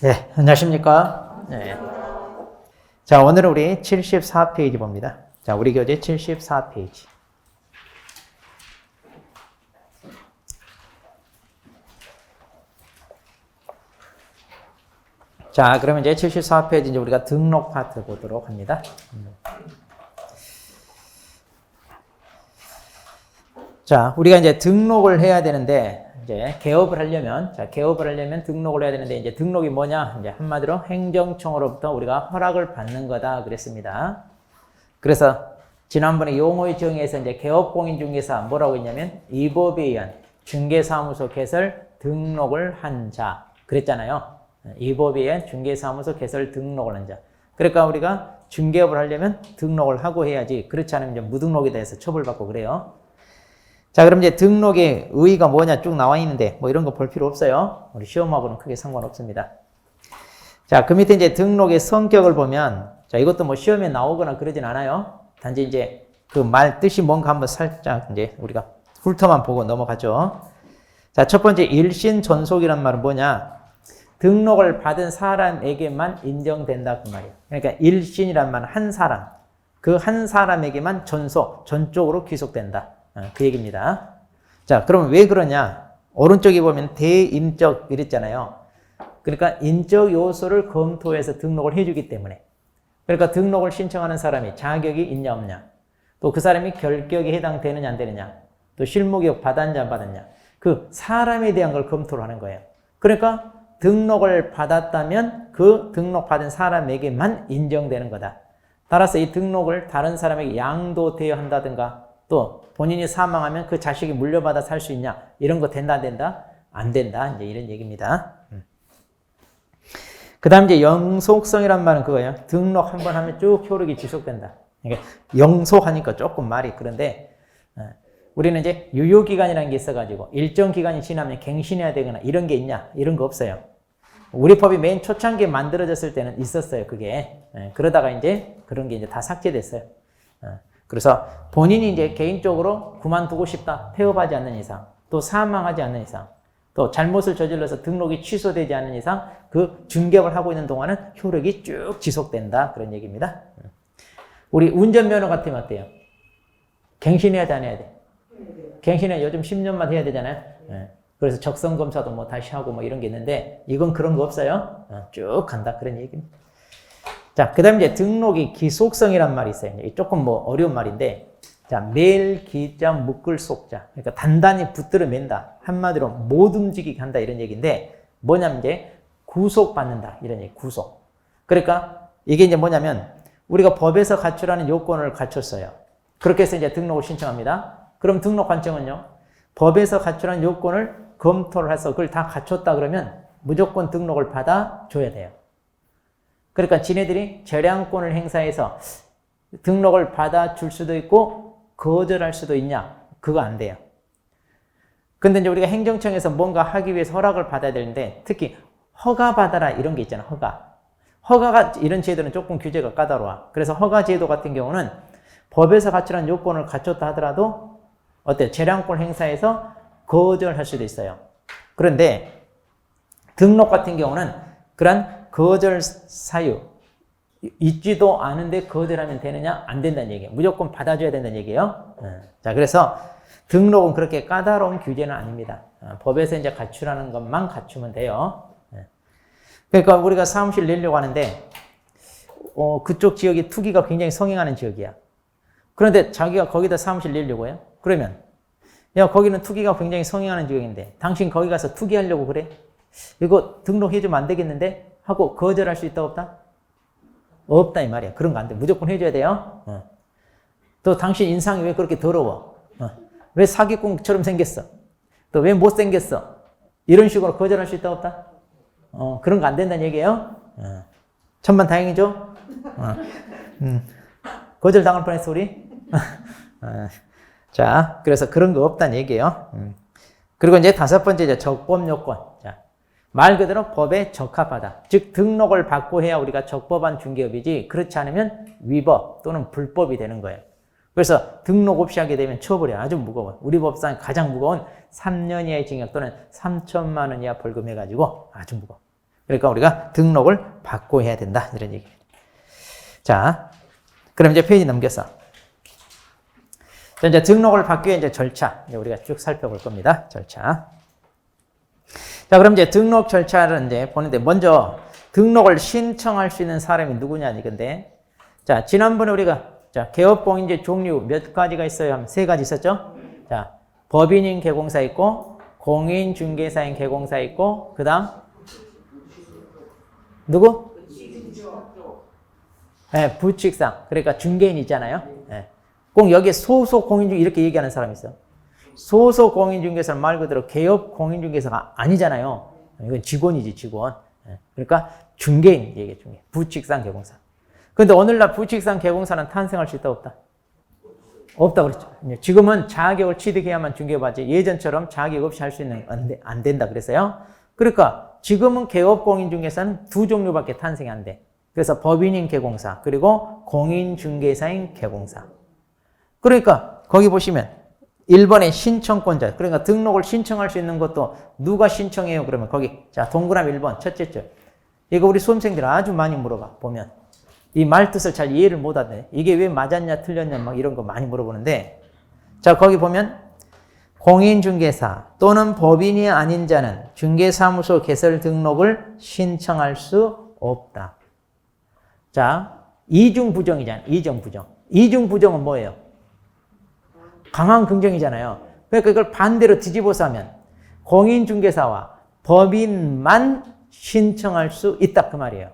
네, 안녕하십니까. 네. 자, 오늘은 우리 74페이지 봅니다. 자, 우리 교재 74페이지. 자, 그러면 이제 74페이지 이제 우리가 등록 파트 보도록 합니다. 자, 우리가 이제 등록을 해야 되는데, 이제 개업을 하려면 등록을 해야 되는데, 이제 등록이 뭐냐? 이제 한마디로 행정청으로부터 우리가 허락을 받는 거다 그랬습니다. 그래서 지난번에 용어의 정의에서 이제 개업공인중개사 뭐라고 했냐면, 이 법에 의한 중개사무소 개설 등록을 한 자 그랬잖아요. 이 법에 의한 중개사무소 개설 등록을 한 자. 그러니까 우리가 중개업을 하려면 등록을 하고 해야지. 그렇지 않으면 이제 무등록에 대해서 처벌받고 그래요. 자, 그럼 이제 등록의 의의가 뭐냐 쭉 나와 있는데, 뭐 이런 거 볼 필요 없어요. 우리 시험하고는 크게 상관없습니다. 자, 그 밑에 이제 등록의 성격을 보면, 자, 이것도 뭐 시험에 나오거나 그러진 않아요. 단지 이제 그 말 뜻이 뭔가 한번 살짝 이제 우리가 훑어만 보고 넘어가죠. 자, 첫 번째 일신 전속이란 말은 뭐냐? 등록을 받은 사람에게만 인정된다 그 말이에요. 그러니까 일신이란 말은 한 사람, 그 한 사람에게만 전적으로 귀속된다. 그 얘기입니다. 자, 그럼 왜 그러냐? 오른쪽에 보면 대인적 이랬잖아요. 그러니까 인적 요소를 검토해서 등록을 해주기 때문에. 그러니까 등록을 신청하는 사람이 자격이 있냐 없냐, 또 그 사람이 결격에 해당되느냐 안 되느냐, 또 실무교육 받았냐 안 받았냐, 그 사람에 대한 걸 검토를 하는 거예요. 그러니까 등록을 받았다면 그 등록받은 사람에게만 인정되는 거다. 따라서 이 등록을 다른 사람에게 양도되어야 한다든가, 또 본인이 사망하면 그 자식이 물려받아 살 수 있냐, 이런 거 된다 안 된다? 안 된다, 이제 이런 얘기입니다. 그 다음 이제 영속성이란 말은 그거예요. 등록 한번 하면 쭉 효력이 지속된다. 그러니까 영속하니까 조금 말이 그런데, 우리는 이제 유효기간이라는 게 있어가지고 일정 기간이 지나면 갱신해야 되거나 이런 게 있냐, 이런 거 없어요. 우리 법이 맨 초창기에 만들어졌을 때는 있었어요, 그게. 그러다가 이제 그런 게 이제 다 삭제됐어요. 그래서 본인이 이제 개인적으로 그만두고 싶다, 폐업하지 않는 이상, 또 사망하지 않는 이상, 또 잘못을 저질러서 등록이 취소되지 않는 이상, 그 중개업을 하고 있는 동안은 효력이 쭉 지속된다, 그런 얘기입니다. 우리 운전면허 같으면 어때요? 갱신해야 돼, 안 해야 돼? 갱신은 요즘 10년만 해야 되잖아요. 그래서 적성검사도 뭐 다시 하고 뭐 이런 게 있는데, 이건 그런 거 없어요. 쭉 간다, 그런 얘기입니다. 자, 그 다음에 이제 등록이 기속성이란 말이 있어요. 조금 뭐 어려운 말인데, 자, 매일 기자 묶을 속자. 그러니까 단단히 붙들어 맨다. 한마디로 못 움직이게 한다, 이런 얘기인데, 뭐냐면 이제 구속받는다, 이런 얘기, 구속. 그러니까 이게 이제 뭐냐면, 우리가 법에서 갖추라는 요건을 갖췄어요. 그렇게 해서 이제 등록을 신청합니다. 그럼 등록 관청은요, 법에서 갖추라는 요건을 검토를 해서 그걸 다 갖췄다 그러면 무조건 등록을 받아줘야 돼요. 그러니까 지네들이 재량권을 행사해서 등록을 받아줄 수도 있고 거절할 수도 있냐? 그거 안 돼요. 근데 이제 우리가 행정청에서 뭔가 하기 위해서 허락을 받아야 되는데, 특히 허가 받아라 이런 게 있잖아, 허가가 이런 제도는 조금 규제가 까다로워. 그래서 허가 제도 같은 경우는 법에서 갖추라는 요건을 갖췄다 하더라도 어때요? 재량권 행사해서 거절할 수도 있어요. 그런데 등록 같은 경우는 그런 거절 사유 있지도 않은데 거절하면 되느냐? 안 된다는 얘기예요. 무조건 받아줘야 된다는 얘기예요. 자, 그래서 등록은 그렇게 까다로운 규제는 아닙니다. 법에서 이제 갖추라는 것만 갖추면 돼요. 그러니까 우리가 사무실 내려고 하는데, 그쪽 지역이 투기가 굉장히 성행하는 지역이야. 그런데 자기가 거기다 사무실 내려고 해요? 그러면, 야, 거기는 투기가 굉장히 성행하는 지역인데, 당신 거기 가서 투기하려고 그래? 이거 등록해주면 안 되겠는데? 하고 거절할 수 있다, 없다? 없다, 이 말이야. 그런 거 안 돼. 무조건 해줘야 돼요. 또 당신 인상이 왜 그렇게 더러워? 왜 사기꾼처럼 생겼어? 또 왜 못생겼어? 이런 식으로 거절할 수 있다, 없다? 그런 거 안 된다는 얘기예요. 천만 다행이죠? 거절 당할 뻔했어, 우리? 자, 그래서 그런 거 없다는 얘기예요. 그리고 이제 다섯 번째, 이제 적법 요건. 자, 말 그대로 법에 적합하다. 즉, 등록을 받고 해야 우리가 적법한 중개업이지, 그렇지 않으면 위법 또는 불법이 되는 거예요. 그래서 등록 없이 하게 되면 처벌이 아주 무거워요. 우리 법상 가장 무거운 3년 이하의 징역 또는 3천만 원 이하 벌금 해가지고 아주 무거워. 그러니까 우리가 등록을 받고 해야 된다. 이런 얘기입니다. 자, 그럼 이제 페이지 넘겨서. 자, 이제 등록을 받기 위해 이제 절차. 이제 우리가 쭉 살펴볼 겁니다. 절차. 자, 그럼 이제 등록 절차를 이제 보는데 먼저 등록을 신청할 수 있는 사람이 누구냐 이건데. 자, 지난번에 우리가 자, 개업공인제 종류 몇 가지가 있어요? 한 3가지 있었죠? 자, 법인인 개공사 있고, 공인중개사인 개공사 있고, 그 다음, 누구? 네, 부칙상. 그러니까 중개인 있잖아요. 네. 꼭 여기에 소속 공인중 이렇게 얘기하는 사람이 있어. 소속 공인중개사 말 그대로 개업 공인중개사가 아니잖아요. 이건 직원이지, 직원. 네. 그러니까 중개인 얘기해, 중개인. 부칙상 개공사. 근데 오늘날 부칙상 개공사는 탄생할 수 있다, 없다? 없다 그랬죠. 지금은 자격을 취득해야만 중개받지 예전처럼 자격 없이 할 수 있는 안 된다 그랬어요. 그러니까 지금은 개업공인중개사는 2 종류밖에 탄생이 안 돼. 그래서 법인인 개공사 그리고 공인중개사인 개공사. 그러니까 거기 보시면 1번에 신청권자. 그러니까 등록을 신청할 수 있는 것도 누가 신청해요? 그러면 거기 자 동그라미 1번 첫째 줄. 이거 우리 수험생들 아주 많이 물어봐 보면. 이 말뜻을 잘 이해를 못하네. 이게 왜 맞았냐 틀렸냐 막 이런 거 많이 물어보는데 자 거기 보면 공인중개사 또는 법인이 아닌 자는 중개사무소 개설 등록을 신청할 수 없다. 자 이중부정이잖아요. 이중부정. 이중부정은 뭐예요? 강한 긍정이잖아요. 그러니까 이걸 반대로 뒤집어서 하면 공인중개사와 법인만 신청할 수 있다 그 말이에요.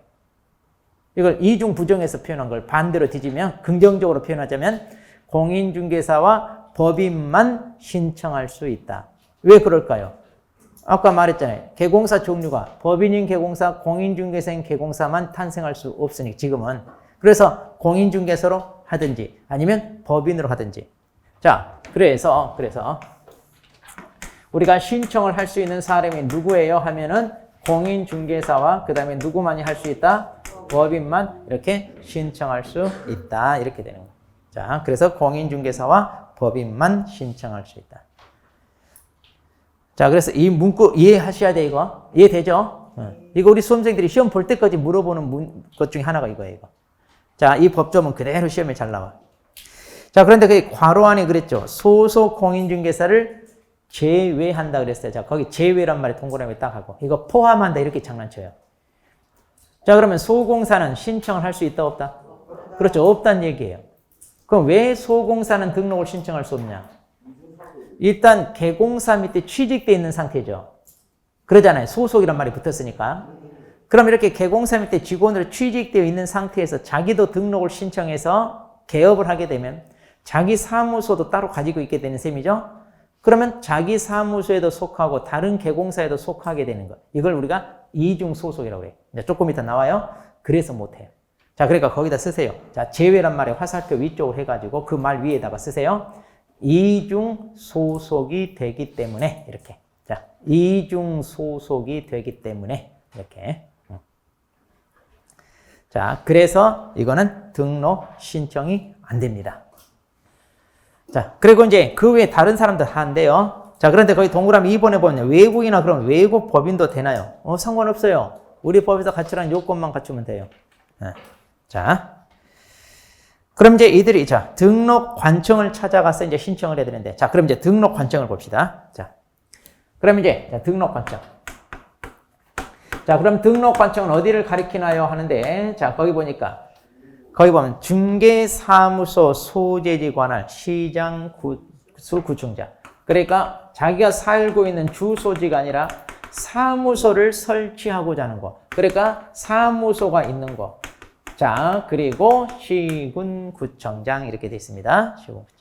이걸 이중 부정해서 표현한 걸 반대로 뒤지면 긍정적으로 표현하자면 공인중개사와 법인만 신청할 수 있다. 왜 그럴까요? 아까 말했잖아요. 개공사 종류가 법인인 개공사, 공인중개사인 개공사만 탄생할 수 없으니 지금은. 그래서 공인중개사로 하든지 아니면 법인으로 하든지. 자, 그래서 우리가 신청을 할 수 있는 사람이 누구예요? 하면은 공인중개사와 그 다음에 누구만이 할 수 있다? 법인만 이렇게 신청할 수 있다. 이렇게 되는 거예요. 자, 그래서 공인중개사와 법인만 신청할 수 있다. 자, 그래서 이 문구 이해하셔야 돼, 이거. 이해되죠? 이거 우리 수험생들이 시험 볼 때까지 물어보는 것 중에 하나가 이거예요, 이거. 자, 이 법조문 그대로 시험에 잘 나와. 자, 그런데 그 괄호 안에 그랬죠. 소속 공인중개사를 제외한다 그랬어요. 자, 거기 제외란 말에 동그라미 딱 하고. 이거 포함한다, 이렇게 장난쳐요. 자, 그러면 소공사는 신청을 할 수 있다, 없다? 그렇죠. 없다는 얘기예요. 그럼 왜 소공사는 등록을 신청할 수 없냐? 일단 개공사 밑에 취직되어 있는 상태죠. 그러잖아요. 소속이란 말이 붙었으니까. 그럼 이렇게 개공사 밑에 직원으로 취직되어 있는 상태에서 자기도 등록을 신청해서 개업을 하게 되면 자기 사무소도 따로 가지고 있게 되는 셈이죠. 그러면 자기 사무소에도 속하고 다른 개공사에도 속하게 되는 것. 이걸 우리가 이중소속이라고 해요. 이제 조금 이따 나와요. 그래서 못해요. 자, 그러니까 거기다 쓰세요. 자, 제외란 말에 화살표 위쪽으로 해가지고 그 말 위에다가 쓰세요. 이중소속이 되기 때문에 이렇게. 자, 이중소속이 되기 때문에 이렇게. 자, 그래서 이거는 등록 신청이 안 됩니다. 자, 그리고 이제 그 외에 다른 사람들 한대요. 자, 그런데 거기 동그라미 2번에 보면 외국이나 그런 외국 법인도 되나요? 상관없어요. 우리 법에서 갖추라는 요건만 갖추면 돼요. 자, 그럼 이제 이들이 자 등록 관청을 찾아가서 이제 신청을 해야 되는데, 자, 그럼 이제 등록 관청을 봅시다. 자, 그럼 이제 등록 관청. 자, 그럼 등록 관청은 어디를 가리키나요? 하는데, 자, 거기 보니까 거기 보면 중개사무소 소재지 관할 시장 구청장. 그러니까 자기가 살고 있는 주소지가 아니라 사무소를 설치하고자 하는 거. 그러니까 사무소가 있는 거. 자, 그리고 시군구청장 이렇게 되어 있습니다. 시군구청.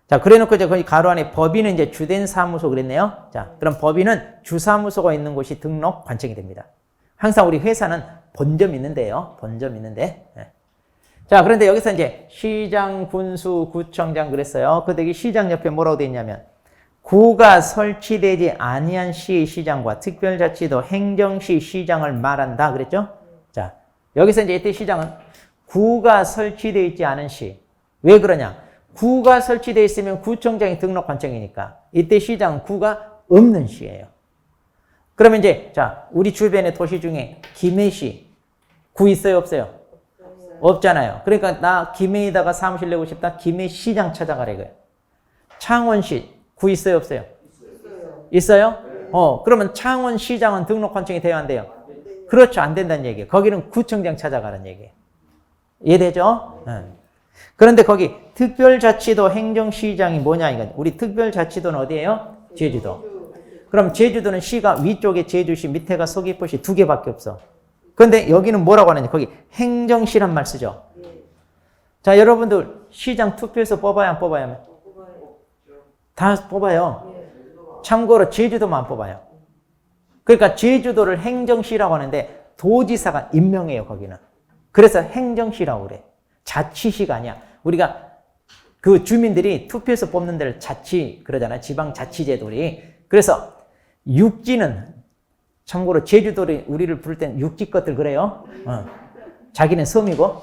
자, 그래 놓고 이제 거기 가로 안에 법인은 이제 주된 사무소 그랬네요. 자, 그럼 법인은 주사무소가 있는 곳이 등록 관청이 됩니다. 항상 우리 회사는 본점 있는데요. 본점 있는데. 네. 자, 그런데 여기서 이제 시장, 군수, 구청장 그랬어요. 근데 이 시장 옆에 뭐라고 되어 있냐면 구가 설치되지 아니한 시의 시장과 특별자치도 행정시 시장을 말한다 그랬죠? 자, 여기서 이제 이때 시장은 구가 설치되어 있지 않은 시. 왜 그러냐? 구가 설치되어 있으면 구청장이 등록 관청이니까 이때 시장은 구가 없는 시예요. 그러면 이제, 자, 우리 주변의 도시 중에 김해시, 구 있어요, 없어요? 없잖아요. 그러니까 나 김해에다가 사무실 내고 싶다. 김해시장 찾아가래, 이거예요. 창원시, 구 있어요, 없어요? 있어요? 그러면 창원시장은 등록 관청이 돼야 안 돼요? 그렇죠. 안 된다는 얘기예요. 거기는 구청장 찾아가는 얘기예요. 이해되죠? 그런데 거기 특별자치도 행정시장이 뭐냐 이건. 우리 특별자치도는 어디예요? 제주도. 그럼 제주도는 시가 위쪽에 제주시, 밑에가 서귀포시 두 개밖에 없어. 그런데 여기는 뭐라고 하느냐. 거기 행정시란 말 쓰죠. 자, 여러분들 시장 투표해서 뽑아야 안 뽑아야? 다 뽑아요. 참고로 제주도만 뽑아요. 그러니까 제주도를 행정시라고 하는데 도지사가 임명해요, 거기는. 그래서 행정시라고 그래. 자치시가 아니야. 우리가 그 주민들이 투표해서 뽑는 데를 자치 그러잖아요. 지방자치제도리. 그래서 육지는 참고로 제주도를 우리를 부를 땐 육지 것들 그래요. 자기는 섬이고.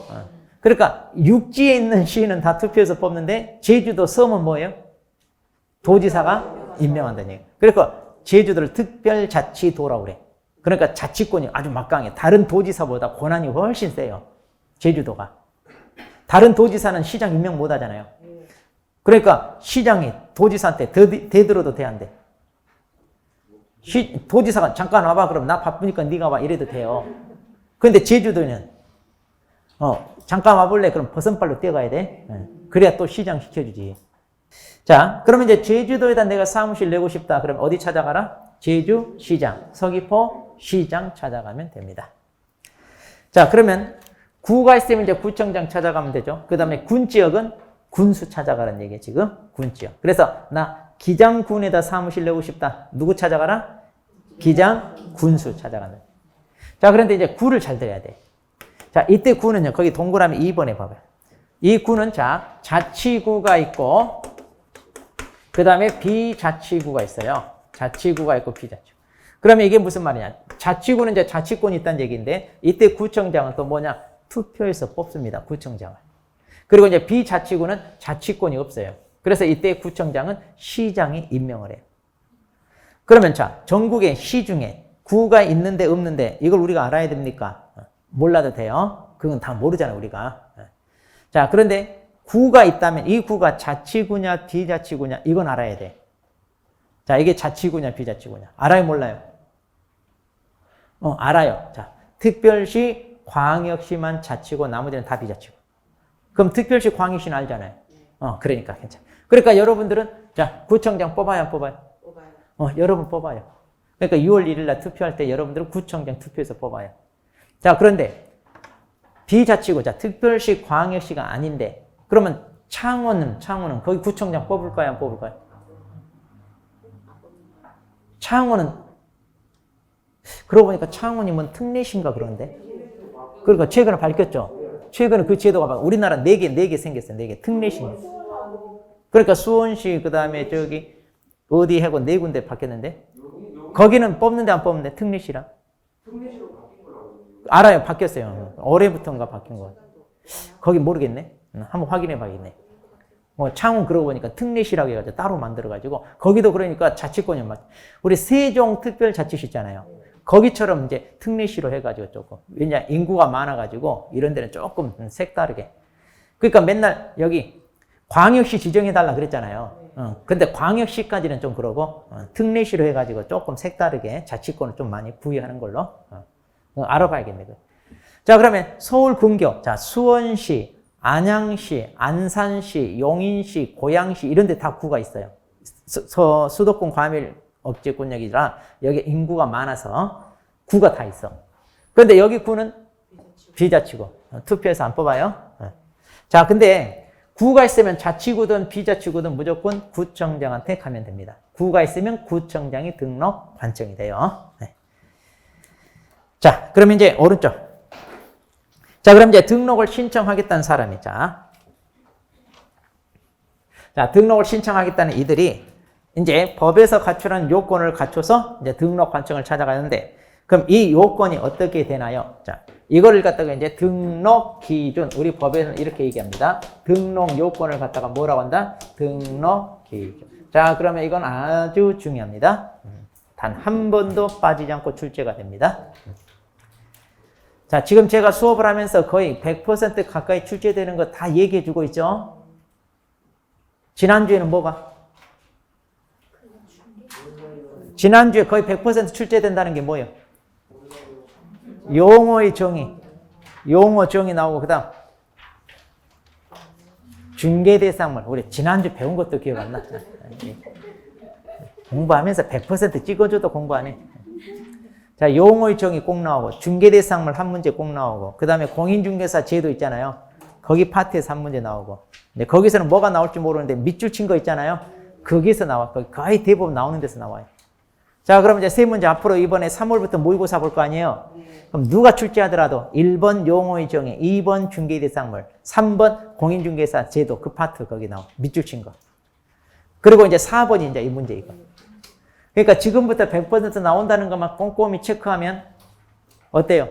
그러니까 육지에 있는 시는 다 투표해서 뽑는데 제주도 섬은 뭐예요? 도지사가 임명한다는 얘기예요. 그러니까 제주도를 특별자치도라고 그래. 그러니까 자치권이 아주 막강해. 다른 도지사보다 권한이 훨씬 세요. 제주도가. 다른 도지사는 시장 임명 못 하잖아요. 그러니까 시장이 도지사한테 대들어도 돼, 안 돼? 도지사가 잠깐 와봐. 그럼 나 바쁘니까 네가 와. 이래도 돼요. 그런데 제주도는 잠깐 와볼래? 그럼 버선발로 뛰어가야 돼. 그래야 또 시장 시켜주지. 자, 그러면 이제 제주도에다 내가 사무실 내고 싶다. 그럼 어디 찾아가라? 제주시장, 서귀포시장 찾아가면 됩니다. 자, 그러면 구가 있으면 이제 구청장 찾아가면 되죠. 그 다음에 군지역은 군수 찾아가라는 얘기예요, 지금. 군지역. 그래서 나 기장군에다 사무실 내고 싶다. 누구 찾아가라? 기장, 군수 찾아가는. 자, 그런데 이제 구를 잘 들어야 돼. 자, 이때 구는요, 거기 동그라미 2번에 봐봐요. 이 구는 자, 자치구가 있고, 그 다음에 비자치구가 있어요. 자치구가 있고 비자치구. 그러면 이게 무슨 말이냐. 자치구는 이제 자치권이 있다는 얘기인데 이때 구청장은 또 뭐냐. 투표해서 뽑습니다. 구청장을. 그리고 이제 비자치구는 자치권이 없어요. 그래서 이때 구청장은 시장이 임명을 해요. 그러면 자, 전국의 시 중에 구가 있는데 없는데 이걸 우리가 알아야 됩니까? 몰라도 돼요. 그건 다 모르잖아요, 우리가. 자, 그런데 구가 있다면 이 구가 자치구냐 비자치구냐 이건 알아야 돼. 자, 이게 자치구냐 비자치구냐. 알아요, 몰라요? 알아요. 자, 특별시, 광역시만 자치고 나머지는 다 비자치고. 그럼 특별시, 광역시는 알잖아요. 그러니까 괜찮아. 그러니까 여러분들은 자, 구청장 뽑아요, 안 뽑아요? 뽑아요. 여러분 뽑아요. 그러니까 6월 1일 날 투표할 때 여러분들은 구청장 투표해서 뽑아요. 자, 그런데 비자치구, 자, 특별시, 광역시가 아닌데 그러면 창원은 거기 구청장 뽑을까요, 안 뽑을까요? 창원은 그러고 보니까 창원이 뭔 특례시인가 그런데. 그러니까 최근에 밝혔죠. 최근에 그 제도가 우리나라 4개 생겼어요. 4개 특례시. 그러니까 수원시 그다음에 저기 어디 하고 4군데 바뀌었는데 거기는 뽑는데 안 뽑는데 특례시라. 특례시로 바뀐 거라고. 알아요. 바뀌었어요. 올해부터인가 바뀐 거. 거기 모르겠네. 한번 확인해 봐야겠네. 창원 그러고 보니까 특례시라고 해가지고 따로 만들어가지고 거기도 그러니까 자치권이 우리 세종특별자치시 있잖아요. 거기처럼 이제 특례시로 해가지고 조금 왜냐 인구가 많아가지고 이런 데는 조금 색다르게. 그러니까 맨날 여기 광역시 지정해달라 그랬잖아요. 근데 광역시까지는 좀 그러고 특례시로 해가지고 조금 색다르게 자치권을 좀 많이 부여하는 걸로 알아봐야겠네. 자, 그러면 서울 근교, 자 수원시, 안양시, 안산시, 용인시, 고양시 이런 데 다 구가 있어요. 수도권 과밀 억제권역이라 여기 인구가 많아서 구가 다 있어. 그런데 여기 구는 비자치구. 투표해서 안 뽑아요. 자, 근데 구가 있으면 자치구든 비자치구든 무조건 구청장한테 가면 됩니다. 구가 있으면 구청장이 등록 관청이 돼요. 자, 그러면 이제 오른쪽. 자, 그럼 이제 등록을 신청하겠다는 사람이, 자, 등록을 신청하겠다는 이들이 이제 법에서 갖추는 요건을 갖춰서 이제 등록 관청을 찾아가는데, 그럼 이 요건이 어떻게 되나요? 자, 이거를 갖다가 이제 등록 기준, 우리 법에서는 이렇게 얘기합니다. 등록 요건을 갖다가 뭐라고 한다? 등록 기준. 자, 그러면 이건 아주 중요합니다. 단 한 번도 빠지지 않고 출제가 됩니다. 자, 지금 제가 수업을 하면서 거의 100% 가까이 출제되는 거 다 얘기해 주고 있죠? 지난주에는 뭐가? 지난주에 거의 100% 출제된다는 게 뭐예요? 용어의 정의. 용어 정의 나오고, 그 다음 중개대상물. 우리 지난주 배운 것도 기억 안 나? 공부하면서 100% 찍어줘도 공부 안 해. 자, 용어의 정의 꼭 나오고, 중개대상물 한 문제 꼭 나오고, 그 다음에 공인중개사 제도 있잖아요. 거기 파트에서 한 문제 나오고. 근데 거기서는 뭐가 나올지 모르는데 밑줄 친 거 있잖아요. 거기서 나와. 거의 대부분 나오는 데서 나와요. 자, 그럼 이제 세 문제 앞으로 이번에 3월부터 모의고사 볼 거 아니에요? 그럼 누가 출제하더라도 1번 용어의 정의, 2번 중개대상물, 3번 공인중개사 제도 그 파트 거기 나와. 밑줄 친 거. 그리고 이제 4번이 이제 이 문제 이거. 그러니까 지금부터 100% 나온다는 것만 꼼꼼히 체크하면 어때요?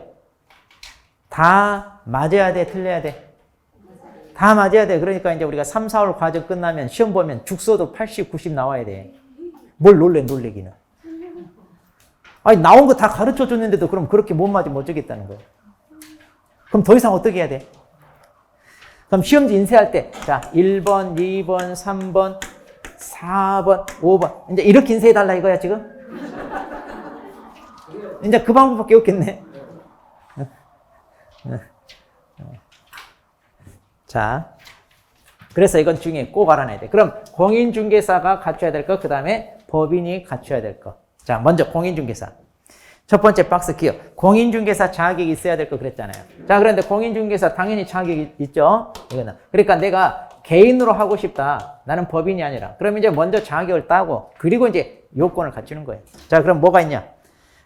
다 맞아야 돼, 틀려야 돼? 다 맞아야 돼. 그러니까 이제 우리가 3, 4월 과정 끝나면 시험 보면 죽서도 80, 90 나와야 돼. 뭘 놀래기는. 아니, 나온 거 다 가르쳐 줬는데도 그럼 그렇게 못 맞으면 어쩌겠다는 거예요. 그럼 더 이상 어떻게 해야 돼? 그럼 시험지 인쇄할 때, 자, 1번, 2번, 3번, 4번, 5번. 이제 이렇게 인쇄해달라 이거야, 지금? 이제 그 방법밖에 없겠네. 자, 그래서 이건 중에 꼭 알아놔야 돼. 그럼 공인중개사가 갖춰야 될 것, 그 다음에 법인이 갖춰야 될 것. 자, 먼저 공인중개사. 첫 번째 박스 기억. 공인중개사 자격이 있어야 될 거 그랬잖아요. 자, 그런데 공인중개사 당연히 자격이 있죠? 이거는. 그러니까 내가 개인으로 하고 싶다. 나는 법인이 아니라. 그럼 이제 먼저 자격을 따고, 그리고 이제 요건을 갖추는 거예요. 자, 그럼 뭐가 있냐?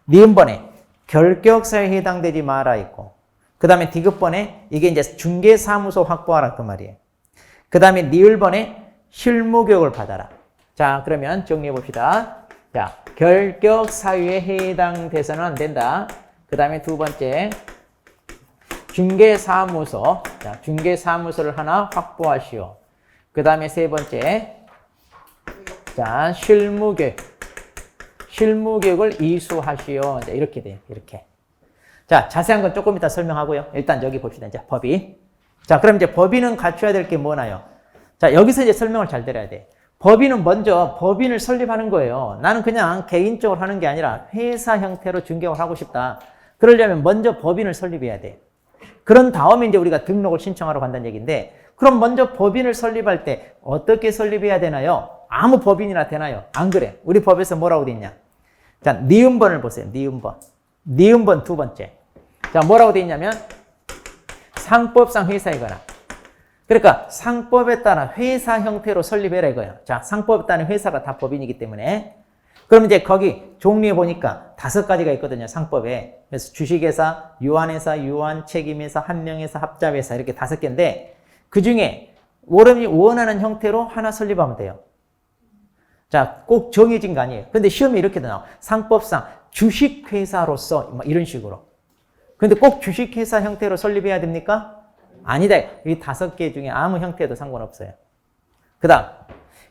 니은번에 결격사에 해당되지 마라 있고, 그 다음에 디귿번에 이게 이제 중개사무소 확보하라 그 말이에요. 그 다음에 니을번에 실무교육을 받아라. 자, 그러면 정리해 봅시다. 자, 결격 사유에 해당돼서는 안 된다. 그 다음에 두 번째, 중개사무소. 자, 중개사무소를 하나 확보하시오. 그 다음에 세 번째, 자, 실무교육을 이수하시오. 자, 이렇게 돼요. 이렇게. 자, 자세한 건 조금 이따 설명하고요. 일단 여기 봅시다. 이제 법인. 자, 그럼 이제 법인은 갖춰야 될 게 뭐나요? 자, 여기서 이제 설명을 잘 들어야 돼. 법인은 먼저 법인을 설립하는 거예요. 나는 그냥 개인적으로 하는 게 아니라 회사 형태로 중개업을 하고 싶다. 그러려면 먼저 법인을 설립해야 돼. 그런 다음에 이제 우리가 등록을 신청하러 간다는 얘기인데, 그럼 먼저 법인을 설립할 때 어떻게 설립해야 되나요? 아무 법인이나 되나요? 안 그래. 우리 법에서 뭐라고 돼 있냐? 자, 니은번을 보세요. 니은번. 니은번 두 번째. 자, 뭐라고 돼 있냐면 상법상 회사이거나. 그러니까 상법에 따라 회사 형태로 설립해라 이거예요. 자, 상법에 따른 회사가 다 법인이기 때문에. 그럼 이제 거기 종류에 보니까 5가지가 있거든요. 상법에. 그래서 주식회사, 유한회사, 유한 책임회사, 한명회사, 합자회사 이렇게 5개인데 그 중에 여러분이 원하는 형태로 하나 설립하면 돼요. 자, 꼭 정해진 거 아니에요. 근데 시험에 이렇게도 나와. 상법상 주식회사로서 뭐 이런 식으로. 근데 꼭 주식회사 형태로 설립해야 됩니까? 아니다. 이 5개 중에 아무 형태도 상관없어요. 그 다음,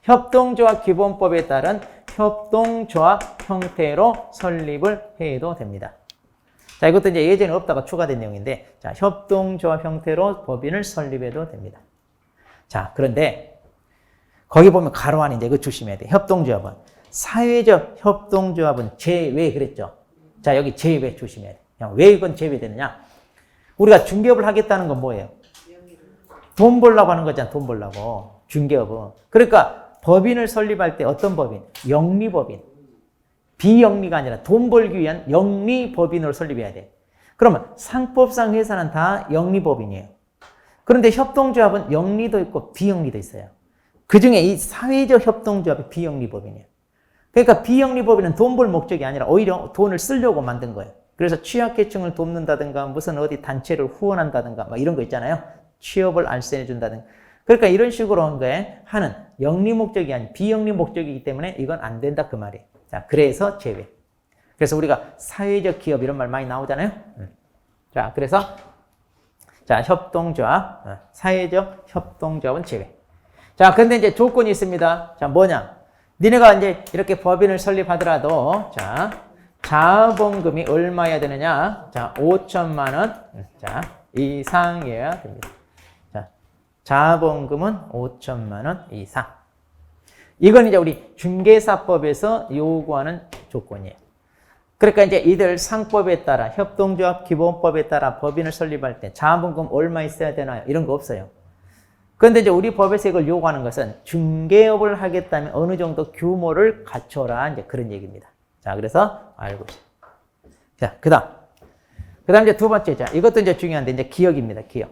협동조합 기본법에 따른 협동조합 형태로 설립을 해도 됩니다. 자, 이것도 이제 예전에 없다가 추가된 내용인데, 자, 협동조합 형태로 법인을 설립해도 됩니다. 자, 그런데 거기 보면 가로 안에 이제 이거 조심해야 돼. 협동조합은 사회적 협동조합은 제외 그랬죠. 자, 여기 제외 조심해야 돼. 왜 이건 제외되느냐? 우리가 중개업을 하겠다는 건 뭐예요? 돈 벌려고 하는 거잖아. 돈 벌려고. 중개업은. 그러니까 법인을 설립할 때 어떤 법인? 영리법인. 비영리가 아니라 돈 벌기 위한 영리법인으로 설립해야 돼. 그러면 상법상 회사는 다 영리법인이에요. 그런데 협동조합은 영리도 있고 비영리도 있어요. 그중에 이 사회적 협동조합이 비영리법인이에요. 그러니까 비영리법인은 돈 벌 목적이 아니라 오히려 돈을 쓰려고 만든 거예요. 그래서 취약계층을 돕는다든가 무슨 어디 단체를 후원한다든가 막 이런 거 있잖아요. 취업을 알선해 준다든가. 그러니까 이런 식으로 한 거에 하는 영리 목적이 아닌 비영리 목적이기 때문에 이건 안 된다 그 말이에요. 자, 그래서 제외. 그래서 우리가 사회적 기업 이런 말 많이 나오잖아요. 자, 그래서 자, 협동조합, 사회적 협동조합은 제외. 자, 근데 이제 조건이 있습니다. 자, 뭐냐? 니네가 이제 이렇게 법인을 설립하더라도, 자, 자본금이 얼마여야 되느냐? 자, 5천만 원, 자, 이상이어야 됩니다. 자, 자본금은 5천만 원 이상. 이건 이제 우리 중개사법에서 요구하는 조건이에요. 그러니까 이제 이들 상법에 따라, 협동조합 기본법에 따라 법인을 설립할 때 자본금 얼마 있어야 되나요? 이런 거 없어요. 그런데 이제 우리 법에서 이걸 요구하는 것은 중개업을 하겠다면 어느 정도 규모를 갖춰라. 이제 그런 얘기입니다. 자, 그래서 알고 있어요. 자, 그 다음 이제 두 번째. 자, 이것도 이제 중요한데, 이제 기억입니다. 기억.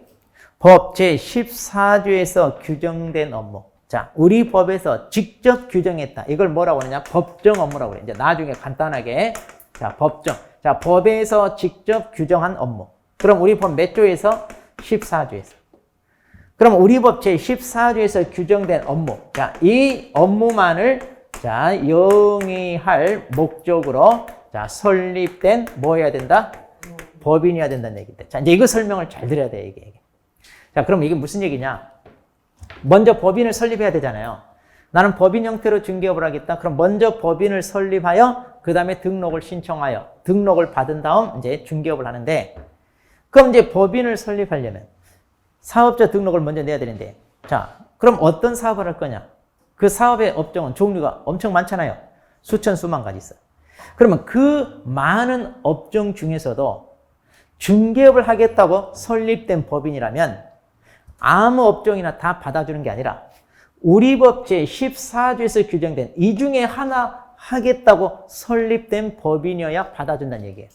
법 제14조에서 규정된 업무. 자, 우리 법에서 직접 규정했다. 이걸 뭐라고 하느냐? 법정 업무라고 그래요. 이제 나중에 간단하게. 자, 법정. 자, 법에서 직접 규정한 업무. 그럼 우리 법 몇 조에서? 14조에서. 그럼 우리 법 제14조에서 규정된 업무. 자, 이 업무만을 자, 영위할 목적으로 자, 설립된 뭐 해야 된다? 법인이어야 된다는 얘기인데. 자, 이제 이거 설명을 잘 들어야 돼요, 이게. 자, 그럼 이게 무슨 얘기냐? 먼저 법인을 설립해야 되잖아요. 나는 법인 형태로 중개업을 하겠다. 그럼 먼저 법인을 설립하여 그 다음에 등록을 신청하여 등록을 받은 다음 이제 중개업을 하는데, 그럼 이제 법인을 설립하려면 사업자 등록을 먼저 내야 되는데, 자, 그럼 어떤 사업을 할 거냐? 그 사업의 업종은 종류가 엄청 많잖아요. 수천 수만 가지 있어요. 그러면 그 많은 업종 중에서도 중개업을 하겠다고 설립된 법인이라면 아무 업종이나 다 받아주는 게 아니라 우리 법 제14조에서 규정된 이 중에 하나 하겠다고 설립된 법인이어야 받아준다는 얘기예요.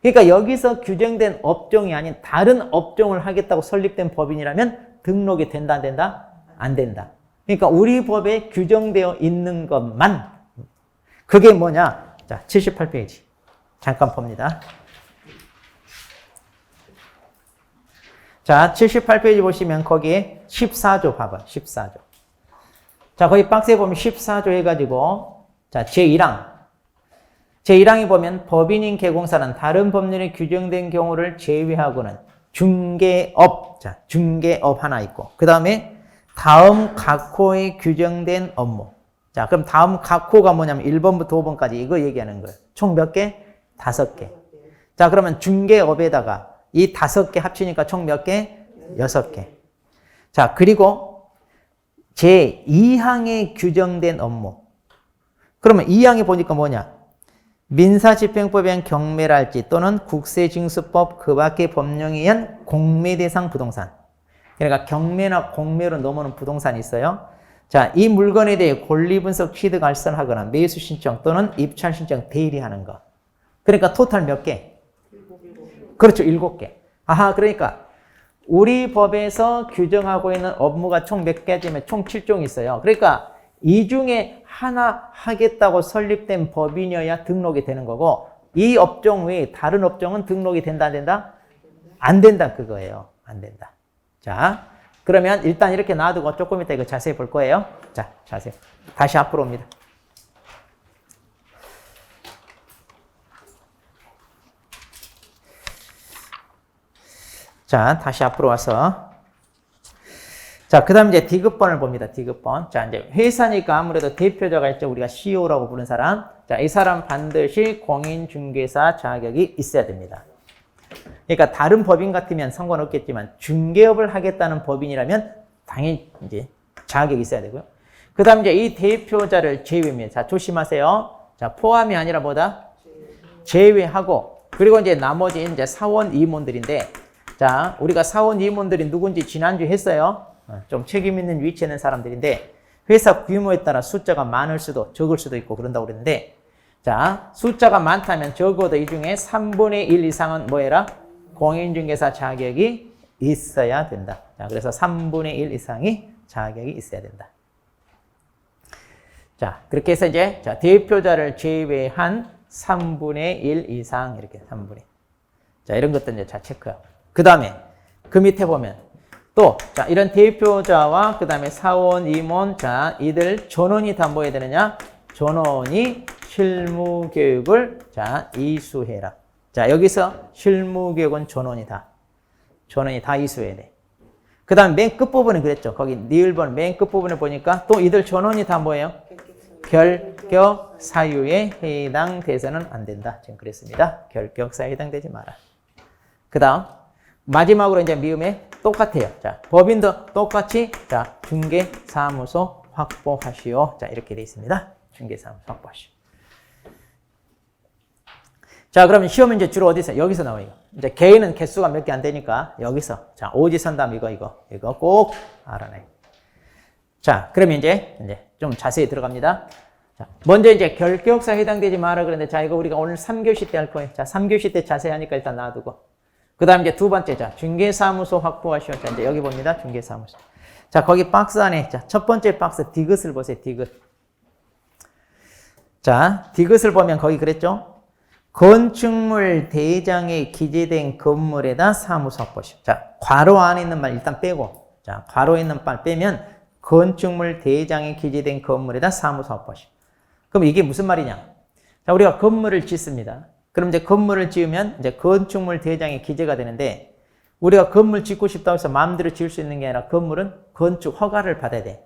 그러니까 여기서 규정된 업종이 아닌 다른 업종을 하겠다고 설립된 법인이라면 등록이 된다, 안 된다? 안 된다. 그러니까 우리 법에 규정되어 있는 것만. 그게 뭐냐? 자, 78페이지. 잠깐 봅니다. 자, 78페이지 보시면 거기에 14조 봐봐. 14조. 자, 거기 박스에 보면 14조 해가지고, 자, 제1항에 보면 법인인 개공사는 다른 법률에 규정된 경우를 제외하고는 중개업, 자, 중개업 하나 있고, 그 다음에 다음 각호에 규정된 업무. 자, 그럼 다음 각호가 뭐냐면 1번부터 5번까지 이거 얘기하는 거예요. 총 몇 개? 5개. 자, 그러면 중개업에다가 이 5개 합치니까 총 몇 개? 6개. 자, 그리고 제2항에 규정된 업무. 그러면 2항에 보니까 뭐냐? 민사집행법에 의한 경매랄지 또는 국세징수법 그 밖의 법령에 의한 공매대상 부동산. 그러니까 경매나 공매로 넘어오는 부동산이 있어요. 자, 이 물건에 대해 권리분석 취득 알선하거나 매수 신청 또는 입찰 신청 대리하는 거. 그러니까 토탈 몇 개? 그렇죠. 7개. 아하, 그러니까 우리 법에서 규정하고 있는 업무가 총 몇 개지면 총 7종이 있어요. 그러니까 이 중에 하나 하겠다고 설립된 법인이어야 등록이 되는 거고, 이 업종 외에 다른 업종은 등록이 된다, 안 된다? 안 된다, 그거예요. 안 된다. 자, 그러면 일단 이렇게 놔두고 조금 이따 이거 자세히 볼 거예요. 자, 자세히. 다시 앞으로 옵니다. 자, 다시 앞으로 와서. 자, 그 다음 이제 디귿번을 봅니다. 디귿번. 자, 이제 회사니까 아무래도 대표자가 있죠. 우리가 CEO라고 부르는 사람. 자, 이 사람 반드시 공인중개사 자격이 있어야 됩니다. 그러니까 다른 법인 같으면 상관없겠지만 중개업을 하겠다는 법인이라면 당연히 이제 자격이 있어야 되고요. 그 다음 이제 이 대표자를 제외입니다. 자, 조심하세요. 자, 포함이 아니라 뭐다? 제외하고, 그리고 이제 나머지 이제 사원 임원들인데, 자, 우리가 사원 임원들이 누군지 지난주에 했어요. 좀 책임 있는 위치에 있는 사람들인데, 회사 규모에 따라 숫자가 많을 수도 적을 수도 있고 그런다고 그랬는데, 자, 숫자가 많다면 적어도 이 중에 3분의 1 이상은 뭐 해라? 공인중개사 자격이 있어야 된다. 자, 그래서 3분의 1 이상이 자격이 있어야 된다. 자, 그렇게 해서 이제 자, 대표자를 제외한 3분의 1 이상 이렇게 3분의. 자, 이런 것들 이제 자 체크하고. 그 다음에 그 밑에 보면 또 자, 이런 대표자와 그 다음에 사원, 임원, 자, 이들 전원이 다 뭐 해야 되느냐? 전원이 실무 교육을 자, 이수해라. 자, 여기서 실무 교육은 전원이 다 이수해야 돼. 그 다음 맨 끝부분에 그랬죠. 거기 니을번 맨 끝부분에 보니까 또 이들 전원이 다 뭐예요? 결격 사유에 해당돼서는 안 된다. 지금 그랬습니다. 결격 사유에 해당되지 마라. 그 다음 마지막으로 이제 미음에 똑같아요. 자, 법인도 똑같이 자, 중개사무소 확보하시오. 자, 이렇게 돼 있습니다. 중개사무소 확보하시오. 자, 그러면 시험은 이제 주로 어디서? 여기서 나와요. 이제 개인은 개수가 몇 개 안 되니까 여기서 자, 오지선다음 이거 꼭 알아놔요. 자, 그러면 이제 좀 자세히 들어갑니다. 자, 먼저 이제 결격사에 해당되지 마라 그랬는데 자, 이거 우리가 오늘 3교시 때 할 거예요. 자, 3교시 때 자세히 하니까 일단 놔두고. 그 다음 이제 두 번째, 자, 중개사무소 확보하시오. 자, 이제 여기 봅니다. 중개사무소. 자, 거기 박스 안에, 자, 첫 번째 박스 디귿을 보세요. 디귿. 자, 디귿을 보면 거기 그랬죠? 건축물 대장에 기재된 건물에다 사무소 확보하시오. 자, 괄호 안에 있는 말 일단 빼고. 자, 괄호에 있는 말 빼면 건축물 대장에 기재된 건물에다 사무소 확보하시오. 그럼 이게 무슨 말이냐? 자, 우리가 건물을 짓습니다. 그럼 이제 건물을 지으면 이제 건축물 대장에 기재가 되는데 우리가 건물 짓고 싶다고 해서 마음대로 지을 수 있는 게 아니라 건물은 건축 허가를 받아야 돼.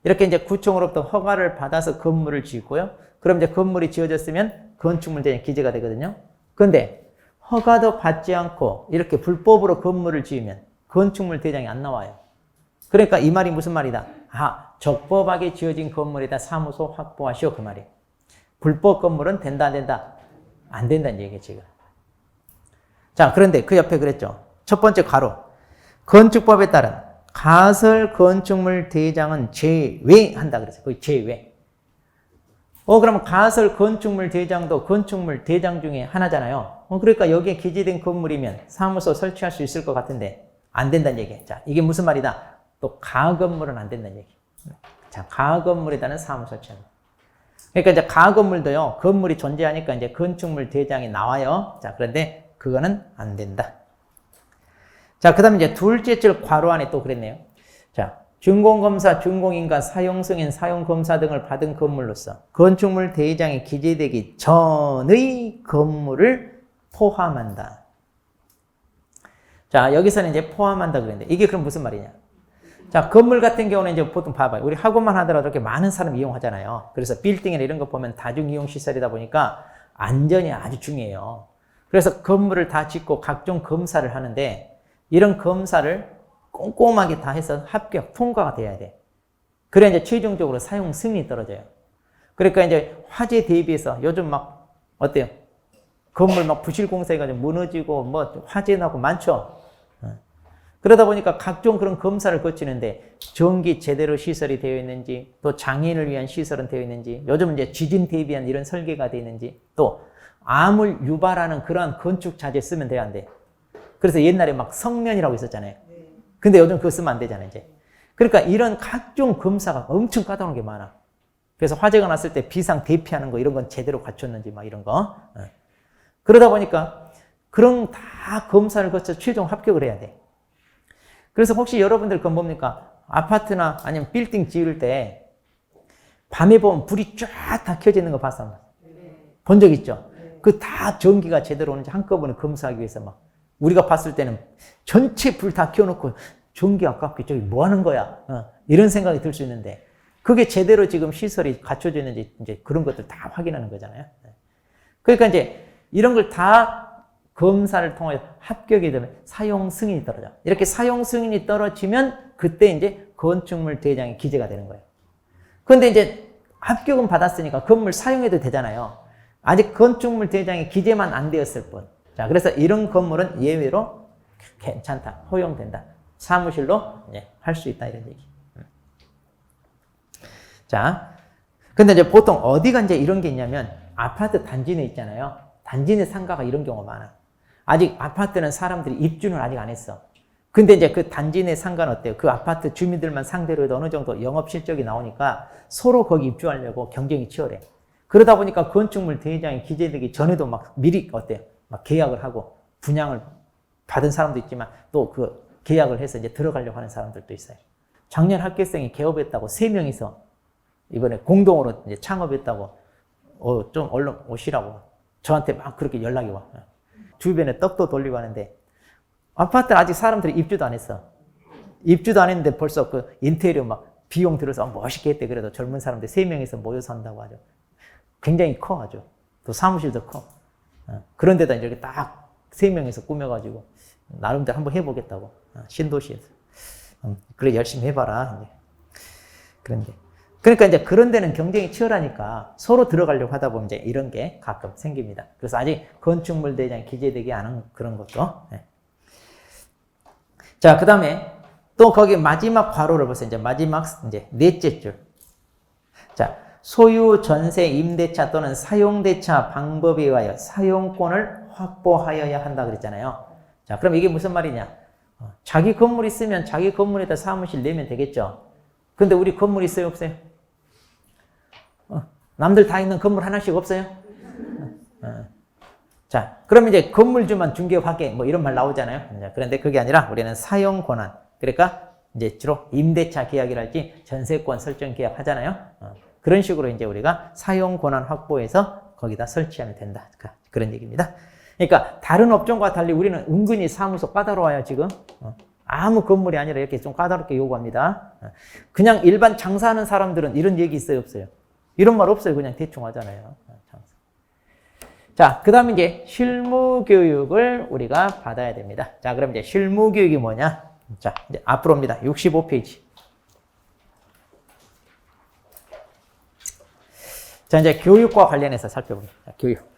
이렇게 이제 구청으로부터 허가를 받아서 건물을 짓고요. 그럼 이제 건물이 지어졌으면 건축물 대장에 기재가 되거든요. 그런데 허가도 받지 않고 이렇게 불법으로 건물을 지으면 건축물 대장이 안 나와요. 그러니까 이 말이 무슨 말이다? 아, 적법하게 지어진 건물에다 사무소 확보하시오 그 말이에요. 불법 건물은 된다 안 된다? 안 된다는 얘기예요 지금. 자, 그런데 그 옆에 그랬죠. 첫 번째 괄호. 건축법에 따른 가설 건축물 대장은 제외한다 그랬어요. 거기 제외. 그러면 가설 건축물 대장도 건축물 대장 중에 하나잖아요. 그러니까 여기에 기재된 건물이면 사무소 설치할 수 있을 것 같은데 안 된다는 얘기예요. 자, 이게 무슨 말이다? 또 가건물은 안 된다는 얘기. 자, 가건물에다는 사무소 설치한다. 그러니까 이제 가건물도요, 건물이 존재하니까 이제 건축물 대장이 나와요. 자, 그런데 그거는 안 된다. 자, 그 다음에 이제 둘째 줄 괄호 안에 또 그랬네요. 자, 준공검사, 준공인가, 사용승인, 사용검사 등을 받은 건물로서 건축물 대장에 기재되기 전의 건물을 포함한다. 자, 여기서는 이제 포함한다 그랬는데 이게 그럼 무슨 말이냐? 자, 건물 같은 경우는 이제 보통 봐봐요. 우리 학원만 하더라도 이렇게 많은 사람 이용하잖아요. 그래서 빌딩이나 이런 거 보면 다중이용시설이다 보니까 안전이 아주 중요해요. 그래서 건물을 다 짓고 각종 검사를 하는데 이런 검사를 꼼꼼하게 다 해서 합격, 통과가 돼야 돼. 그래야 이제 최종적으로 사용 승인이 떨어져요. 그러니까 이제 화재 대비해서 요즘 막 어때요? 건물 막 부실 공사해가지고 무너지고 뭐 화재 나고 많죠? 그러다 보니까 각종 그런 검사를 거치는데 전기 제대로 시설이 되어 있는지 또 장애인을 위한 시설은 되어 있는지 요즘 이제 지진 대비한 이런 설계가 되어 있는지 또 암을 유발하는 그러한 건축 자재 쓰면 돼야 안 돼. 그래서 옛날에 막 성면이라고 있었잖아요. 근데 요즘 그거 쓰면 안 되잖아요, 이제. 그러니까 이런 각종 검사가 엄청 까다로운 게 많아. 그래서 화재가 났을 때 비상 대피하는 거 이런 건 제대로 갖췄는지 막 이런 거. 그러다 보니까 그런 다 검사를 거쳐 최종 합격을 해야 돼. 그래서 혹시 여러분들 그건 뭡니까? 아파트나 아니면 빌딩 지을 때 밤에 보면 불이 쫙 다 켜져 있는 거 봤어? 본 적 있죠? 그 다 전기가 제대로 오는지 한꺼번에 검사하기 위해서 막 우리가 봤을 때는 전체 불 다 켜놓고 전기 아깝게 저기 뭐 하는 거야? 이런 생각이 들 수 있는데 그게 제대로 지금 시설이 갖춰져 있는지 이제 그런 것들 다 확인하는 거잖아요. 그러니까 이제 이런 걸 다 검사를 통해 합격이 되면 사용 승인이 떨어져. 이렇게 사용 승인이 떨어지면 그때 이제 건축물 대장이 기재가 되는 거예요. 그런데 이제 합격은 받았으니까 건물 사용해도 되잖아요. 아직 건축물 대장이 기재만 안 되었을 뿐. 자, 그래서 이런 건물은 예외로 괜찮다, 허용된다. 사무실로 할 수 있다 이런 얘기. 자, 근데 이제 보통 어디가 이제 이런 게 있냐면 아파트 단지 내 있잖아요. 단지 내 상가가 이런 경우가 많아. 아직 아파트는 사람들이 입주는 아직 안 했어. 근데 이제 그 단지 내 상가는 어때요? 그 아파트 주민들만 상대로 해도 어느 정도 영업 실적이 나오니까 서로 거기 입주하려고 경쟁이 치열해. 그러다 보니까 건축물 대장이 기재되기 전에도 막 미리 어때요? 막 계약을 하고 분양을 받은 사람도 있지만 또 그 계약을 해서 이제 들어가려고 하는 사람들도 있어요. 작년 합격생이 개업했다고 3명이서 이번에 공동으로 이제 창업했다고 좀 얼른 오시라고 저한테 막 그렇게 연락이 와. 주변에 떡도 돌리고 하는데 아파트 아직 사람들이 입주도 안 했어. 입주도 안 했는데 벌써 그 인테리어 막 비용 들어서 멋있게 했대. 그래도 젊은 사람들 3명이서 모여서 한다고 하죠. 굉장히 커 아주. 또 사무실도 커. 그런 데다 이렇게 딱 3명이서 꾸며가지고 나름대로 한번 해보겠다고. 신도시에서. 그래 열심히 해봐라. 이제. 그런데 그러니까 이제 그런 데는 경쟁이 치열하니까 서로 들어가려고 하다 보면 이제 이런 게 가끔 생깁니다. 그래서 아직 건축물 대장이 기재되지 않은 그런 것도. 네. 자, 그 다음에 또 거기 마지막 괄호를 보세요. 이제 마지막 이제 넷째 줄. 자, 소유, 전세, 임대차 또는 사용대차 방법에 의하여 사용권을 확보하여야 한다 그랬잖아요. 자, 그럼 이게 무슨 말이냐? 자기 건물 있으면 자기 건물에다 사무실 내면 되겠죠. 근데 우리 건물 있어요, 없어요? 남들 다 있는 건물 하나씩 없어요? 자, 그럼 이제 건물주만 중개하게 뭐 이런 말 나오잖아요. 그런데 그게 아니라 우리는 사용 권한. 그러니까 이제 주로 임대차 계약이랄지 전세권 설정 계약 하잖아요. 그런 식으로 이제 우리가 사용 권한 확보해서 거기다 설치하면 된다. 그런 얘기입니다. 그러니까 다른 업종과 달리 우리는 은근히 사무소 까다로워요, 지금. 아무 건물이 아니라 이렇게 좀 까다롭게 요구합니다. 그냥 일반 장사하는 사람들은 이런 얘기 있어요, 없어요? 이런 말 없어요. 그냥 대충 하잖아요. 자, 그 다음에 이제 실무교육을 우리가 받아야 됩니다. 자, 그럼 이제 실무교육이 뭐냐? 자, 이제 앞으로입니다. 65페이지. 자, 이제 교육과 관련해서 살펴봅니다. 자, 교육.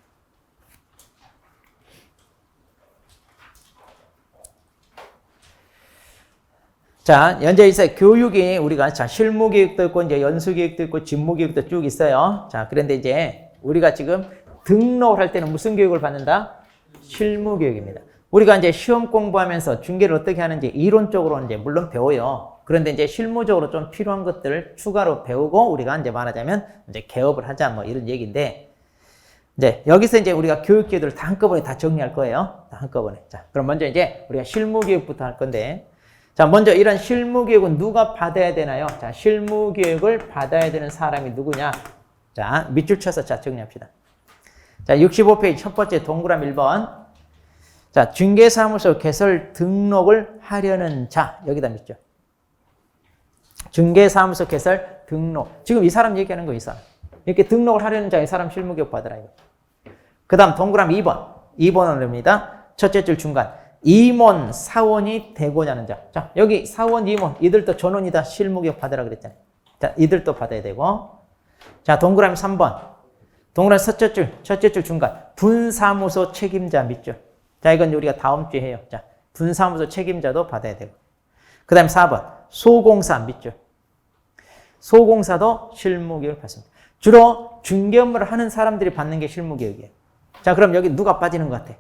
자, 현재 이제 교육이 우리가 자, 실무교육도 있고 이제 연수교육도 있고 직무교육도 쭉 있어요. 자, 그런데 이제 우리가 지금 등록을 할 때는 무슨 교육을 받는다? 실무교육입니다. 우리가 이제 시험 공부하면서 중개를 어떻게 하는지 이론적으로 이제 물론 배워요. 그런데 이제 실무적으로 좀 필요한 것들을 추가로 배우고 우리가 이제 말하자면 이제 개업을 하자 뭐 이런 얘기인데 이제 여기서 이제 우리가 교육제도를 다 한꺼번에 다 정리할 거예요. 다 한꺼번에. 자, 그럼 먼저 이제 우리가 실무교육부터 할 건데 자, 먼저 이런 실무교육은 누가 받아야 되나요? 자, 실무교육을 받아야 되는 사람이 누구냐? 자, 밑줄 쳐서 자, 정리합시다. 자, 65페이지 첫 번째 동그라미 1번. 자, 중개사무소 개설 등록을 하려는 자, 여기다 밑줄. 중개사무소 개설 등록. 지금 이 사람 얘기하는 거 이 사람. 이렇게 등록을 하려는 자, 이 사람 실무교육 받으라 이거. 그 다음 동그라미 2번. 2번입니다. 첫째 줄 중간. 임원, 사원이 되고자 하는 자. 자, 여기 사원, 임원, 이들도 전원이다. 실무교육 받으라 그랬잖아요. 자, 이들도 받아야 되고. 자, 동그라미 3번. 동그라미 첫째 줄 중간. 분사무소 책임자 밑줄. 자, 이건 우리가 다음 주에 해요. 자, 분사무소 책임자도 받아야 되고. 그 다음에 4번. 소공사 밑줄. 소공사도 실무교육을 받습니다. 주로 중개 업무를 하는 사람들이 받는 게 실무교육이에요. 자, 그럼 여기 누가 빠지는 것 같아?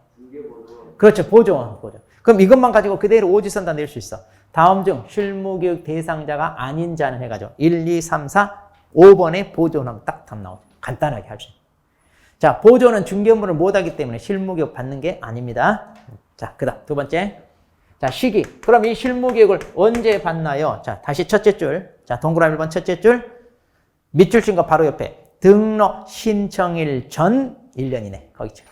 그렇죠. 보조. 그럼 이것만 가지고 그대로 오지선다 낼 수 있어. 다음 중 실무교육 대상자가 아닌 자는 해가지고 1, 2, 3, 4, 5번에 보조는 딱 답 나오죠. 간단하게 할 수 있어요. 자, 보조는 중개 업무를 못하기 때문에 실무교육 받는 게 아닙니다. 자, 그 다음 두 번째. 자, 시기. 그럼 이 실무교육을 언제 받나요? 자, 다시 첫째 줄. 자, 동그라미 1번 첫째 줄. 밑줄 친 거 바로 옆에. 등록 신청일 전 1년이네. 거기죠.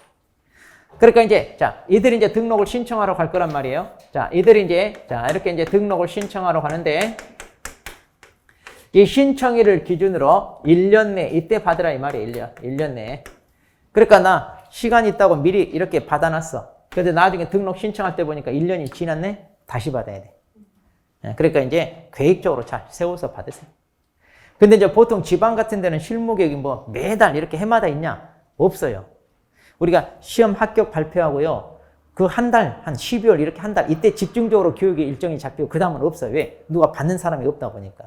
그러니까 이제, 자, 이들이 이제 등록을 신청하러 갈 거란 말이에요. 자, 이들이 이제, 자, 이렇게 이제 등록을 신청하러 가는데, 이 신청일을 기준으로 1년 내, 이때 받으라 이 말이에요. 1년 내에. 그러니까 나 시간 있다고 미리 이렇게 받아놨어. 근데 나중에 등록 신청할 때 보니까 1년이 지났네? 다시 받아야 돼. 그러니까 이제 계획적으로 잘 세워서 받으세요. 근데 이제 보통 지방 같은 데는 실무교육이 뭐 매달 이렇게 해마다 있냐? 없어요. 우리가 시험 합격 발표하고요. 그 한 달, 한 12월 이렇게 한 달, 이때 집중적으로 교육의 일정이 잡히고 그 다음은 없어요. 왜? 누가 받는 사람이 없다 보니까.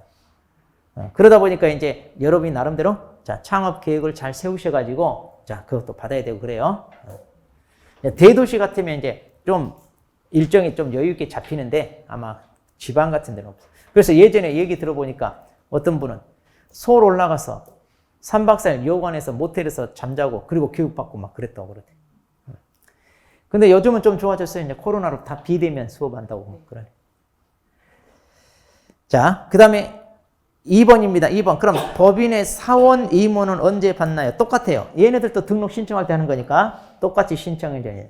그러다 보니까 이제 여러분이 나름대로 자, 창업 계획을 잘 세우셔가지고 자, 그것도 받아야 되고 그래요. 대도시 같으면 이제 좀 일정이 좀 여유 있게 잡히는데 아마 지방 같은 데는 없어요. 그래서 예전에 얘기 들어보니까 어떤 분은 서울 올라가서 3박 4일 여관에서 모텔에서 잠자고 그리고 교육받고 막 그랬다고 그러대. 근데 요즘은 좀 좋아졌어요. 이제 코로나로 다 비대면 수업한다고 그러네. 자, 그 다음에 2번입니다. 2번. 그럼 법인의 사원 임원은 언제 받나요? 똑같아요. 얘네들도 등록 신청할 때 하는 거니까 똑같이 신청을 해야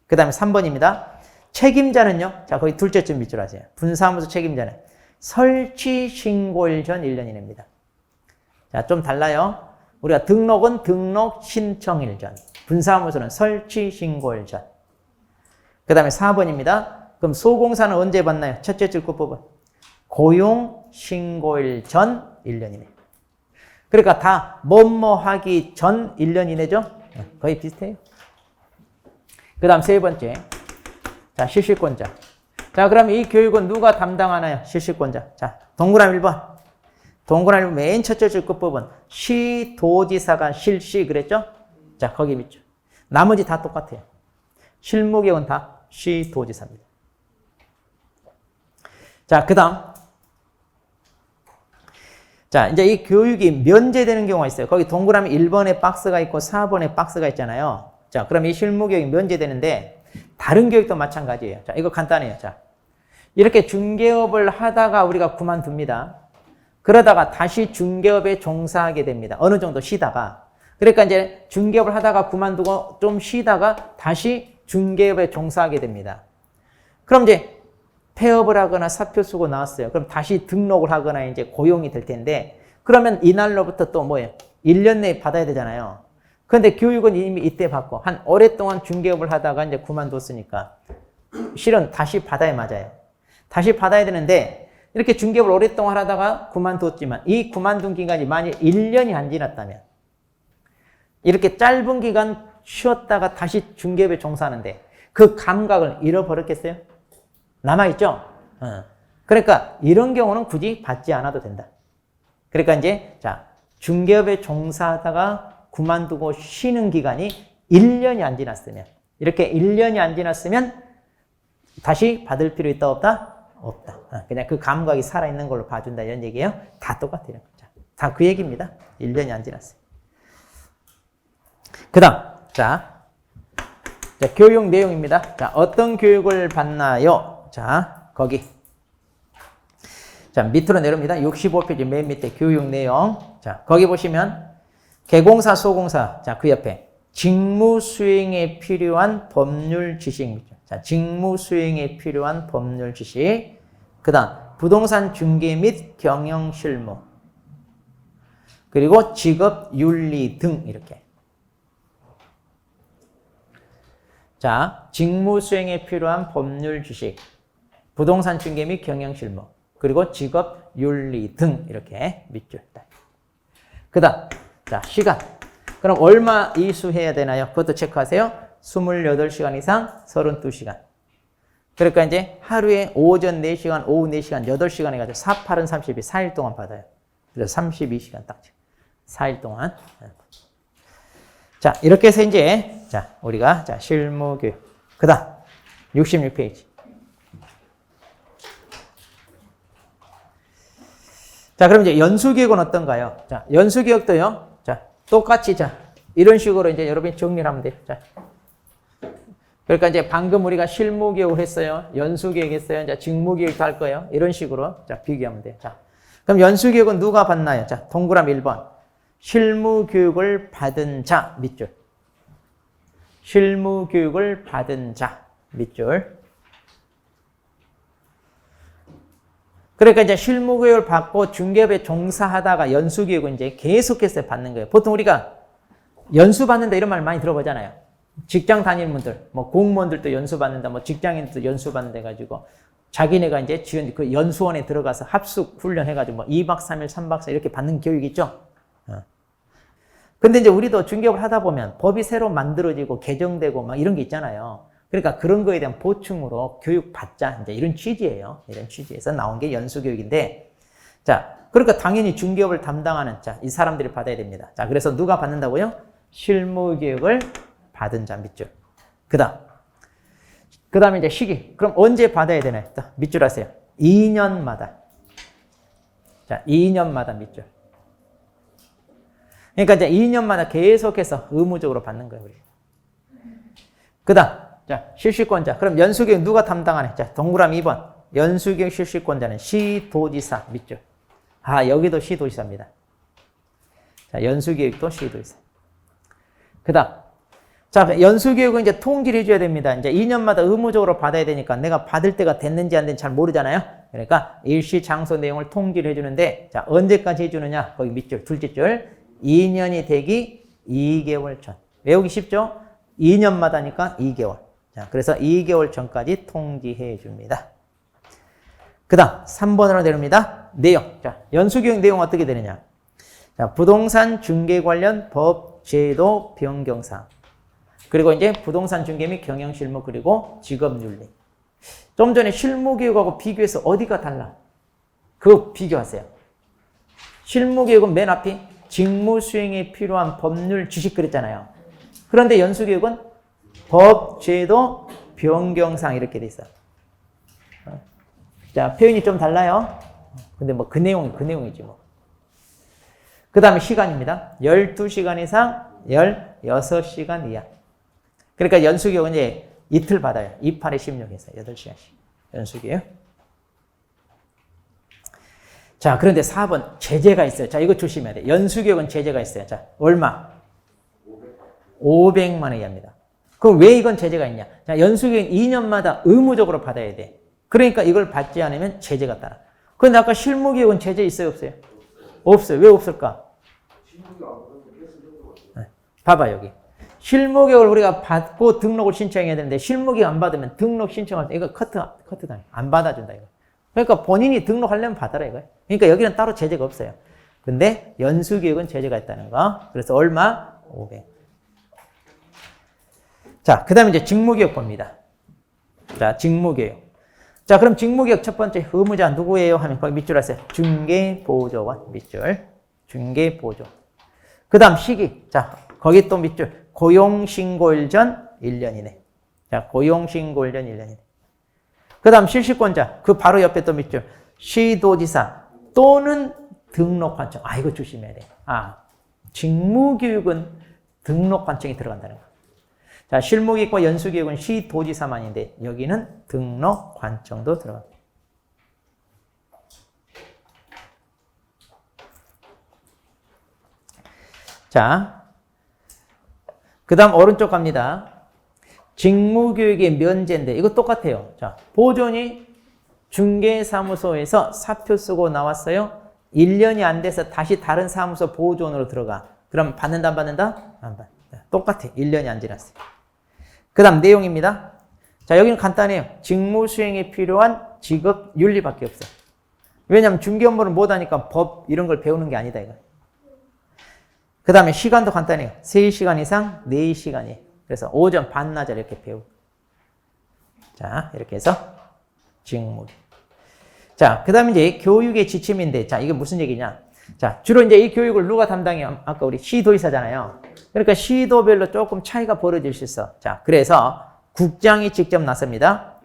그 다음에 3번입니다. 책임자는요? 자, 거기 둘째 줄 밑줄 하세요. 분사무소 책임자는 설치 신고일 전 1년이 냅니다. 자, 좀 달라요. 우리가 등록은 등록 신청일 전, 분사무소는 설치 신고일 전. 그 다음에 4번입니다. 그럼 소공사는 언제 받나요? 첫째 줄 끝부분. 고용 신고일 전 1년 이내. 그러니까 다 뭐뭐 하기 전 1년 이내죠? 거의 비슷해요. 그 다음 세 번째. 자, 실시권자. 자, 그럼 이 교육은 누가 담당하나요? 실시권자. 자, 동그라미 1번. 동그라미 1번 맨 첫째 줄 끝부분. 시도지사가 실시 그랬죠? 자, 거기 밑줄. 나머지 다 똑같아요. 실무계획은 다 시도지사입니다. 자, 그 다음. 자, 이제 이 교육이 면제되는 경우가 있어요. 거기 동그라미 1번에 박스가 있고 4번에 박스가 있잖아요. 자, 그럼 이 실무교육이 면제되는데 다른 교육도 마찬가지예요. 자, 이거 간단해요. 자, 이렇게 중개업을 하다가 우리가 그만둡니다. 그러다가 다시 중개업에 종사하게 됩니다. 어느 정도 쉬다가. 그러니까 이제 중개업을 하다가 그만두고 좀 쉬다가 다시 중개업에 종사하게 됩니다. 그럼 이제 폐업을 하거나 사표 쓰고 나왔어요. 그럼 다시 등록을 하거나 이제 고용이 될 텐데, 그러면 이날로부터 또 뭐예요? 1년 내에 받아야 되잖아요. 그런데 교육은 이미 이때 받고, 한 오랫동안 중개업을 하다가 이제 그만뒀으니까, 실은 다시 받아야 맞아요. 다시 받아야 되는데, 이렇게 중개업을 오랫동안 하다가 그만뒀지만, 이 그만둔 기간이 만약 1년이 안 지났다면, 이렇게 짧은 기간 쉬었다가 다시 중개업에 종사하는데, 그 감각을 잃어버렸겠어요? 남아있죠? 그러니까 이런 경우는 굳이 받지 않아도 된다. 그러니까 이제 자, 중개업에 종사하다가 그만두고 쉬는 기간이 1년이 안 지났으면, 이렇게 1년이 안 지났으면 다시 받을 필요 있다 없다? 없다. 그냥 그 감각이 살아있는 걸로 봐준다 이런 얘기예요. 다 똑같아요. 다 그 얘기입니다. 1년이 안 지났어요. 그 다음 자, 교육 내용입니다. 자, 어떤 교육을 받나요? 자, 거기. 자, 밑으로 내려옵니다. 65페이지 맨 밑에 교육 내용. 자, 거기 보시면 개공사, 소공사. 자, 그 옆에 직무 수행에 필요한 법률 지식. 자, 직무 수행에 필요한 법률 지식. 그다음 부동산 중개 및 경영 실무. 그리고 직업 윤리 등 이렇게. 자, 직무 수행에 필요한 법률 지식. 부동산 중개 및 경영 실무, 그리고 직업 윤리 등 이렇게 밑줄. 그다음 자, 시간. 그럼 얼마 이수해야 되나요? 그것도 체크하세요. 28시간 이상 32시간. 그러니까 이제 하루에 오전 4시간, 오후 4시간, 8시간 해가지고 4, 8은 32, 4일 동안 받아요. 그래서 32시간 딱 4일 동안. 자, 이렇게 해서 이제 자, 우리가 자, 실무교육. 그다음 66페이지. 자, 그럼 이제 연수교육은 어떤가요? 자, 연수교육도요. 자, 똑같이 자, 이런 식으로 이제 여러분이 정리를 하면 돼요. 자. 그러니까 이제 방금 우리가 실무교육을 했어요. 연수교육 했어요. 자, 직무교육도 할 거예요. 이런 식으로 자, 비교하면 돼요. 자. 그럼 연수교육은 누가 받나요? 자, 동그라미 1번. 실무교육을 받은 자, 밑줄. 실무교육을 받은 자, 밑줄. 그러니까 이제 실무교육을 받고 중개업에 종사하다가 연수교육은 이제 계속해서 받는 거예요. 보통 우리가 연수 받는다 이런 말 많이 들어보잖아요. 직장 다니는 분들, 뭐 공무원들도 연수 받는다, 뭐 직장인들도 연수 받는다 해가지고 자기네가 이제 지원 그 연수원에 들어가서 합숙 훈련 해가지고 뭐 2박 3일, 3박 4일 이렇게 받는 교육 있죠. 근데 이제 우리도 중개업을 하다 보면 법이 새로 만들어지고 개정되고 막 이런 게 있잖아요. 그러니까 그런 거에 대한 보충으로 교육 받자. 이제 이런 취지예요. 이런 취지에서 나온 게 연수교육인데. 자, 그러니까 당연히 중개업을 담당하는 자, 이 사람들이 받아야 됩니다. 자, 그래서 누가 받는다고요? 실무교육을 받은 자 밑줄. 그 다음에 이제 시기. 그럼 언제 받아야 되나요? 밑줄 하세요. 2년마다. 자, 2년마다 밑줄. 그러니까 이제 2년마다 계속해서 의무적으로 받는 거예요, 우리. 그 다음. 자, 실시권자. 그럼 연수교육 누가 담당하네? 자, 동그라미 2번. 연수교육 실시권자는 시도지사 밑줄. 아, 여기도 시도지사입니다. 자, 연수교육도 시도지사. 그 다음. 자, 연수교육은 이제 통지를 해줘야 됩니다. 이제 2년마다 의무적으로 받아야 되니까 내가 받을 때가 됐는지 안 됐는지 잘 모르잖아요. 그러니까 일시 장소 내용을 통지를 해주는데, 자, 언제까지 해주느냐? 거기 밑줄, 둘째 줄. 2년이 되기 2개월 전. 외우기 쉽죠? 2년마다니까 2개월. 자, 그래서 2개월 전까지 통지해 줍니다. 그 다음, 3번으로 내립니다. 내용. 자, 연수교육 내용 어떻게 되느냐? 자, 부동산 중개 관련 법, 제도, 변경사항. 그리고 이제 부동산 중개 및 경영 실무, 그리고 직업 윤리. 좀 전에 실무교육하고 비교해서 어디가 달라? 그거 비교하세요. 실무교육은 맨 앞이 직무 수행에 필요한 법률 지식 그랬잖아요. 그런데 연수교육은 법, 제도, 변경사항 이렇게 돼 있어요. 자, 표현이 좀 달라요. 근데 뭐 그 내용이지 뭐. 그 다음에 시간입니다. 12시간 이상, 16시간 이하. 그러니까 연수교육은 이제 이틀 받아요. 28에 16에서 8시간씩. 연수교육. 자, 그런데 4번 제재가 있어요. 자, 이거 조심해야 돼. 연수교육은 제재가 있어요. 자, 얼마? 500만 원 이하입니다. 그럼 왜 이건 제재가 있냐? 자, 연수교육은 2년마다 의무적으로 받아야 돼. 그러니까 이걸 받지 않으면 제재가 따라. 그런데 아까 실무교육은 제재 있어요, 없어요? 없어요. 왜 없을까? 네. 봐봐, 여기. 실무교육을 우리가 받고 등록을 신청해야 되는데, 실무교육 안 받으면 등록 신청할 때 이거 커트당해. 안 받아준다, 이거. 그러니까 본인이 등록하려면 받아라, 이거예요. 그러니까 여기는 따로 제재가 없어요. 근데 연수교육은 제재가 있다는 거. 그래서 얼마? 500. 자, 그 다음에 이제 직무교육 봅니다. 자, 직무교육. 자, 그럼 직무교육 첫 번째 의무자 누구예요? 하면 거기 밑줄 하세요. 중개보조원 밑줄. 중개보조. 그 다음 시기. 자, 거기 또 밑줄. 고용신고일 전 1년이네. 자, 고용신고일 전 1년이네. 그 다음 실시권자. 그 바로 옆에 또 밑줄. 시도지사 또는 등록관청. 아, 이거 조심해야 돼. 아, 직무교육은 등록관청이 들어간다는 거. 자, 실무교육과 연수교육은 시도지사만인데 여기는 등록관청도 들어갑니다. 자, 그 다음 오른쪽 갑니다. 직무교육의 면제인데 이거 똑같아요. 자, 보존이 중개사무소에서 사표 쓰고 나왔어요. 1년이 안 돼서 다시 다른 사무소 보존으로 들어가. 그럼 받는다, 안 받는다? 안 받는다. 똑같아. 1년이 안 지났어요. 그 다음 내용입니다. 자, 여기는 간단해요. 직무 수행에 필요한 직업 윤리밖에 없어요. 왜냐하면 중개 업무를 못하니까 법 이런 걸 배우는 게 아니다, 이거. 그 다음에 시간도 간단해요. 3시간 이상 4시간이에요. 그래서 오전, 반나절 이렇게 배우고. 자, 이렇게 해서 직무. 자, 그 다음에 이제 교육의 지침인데, 자, 이게 무슨 얘기냐. 자, 주로 이제 이 교육을 누가 담당해요? 아까 우리 시도의사잖아요. 그러니까 시도별로 조금 차이가 벌어질 수 있어. 자, 그래서 국장이 직접 나섭니다.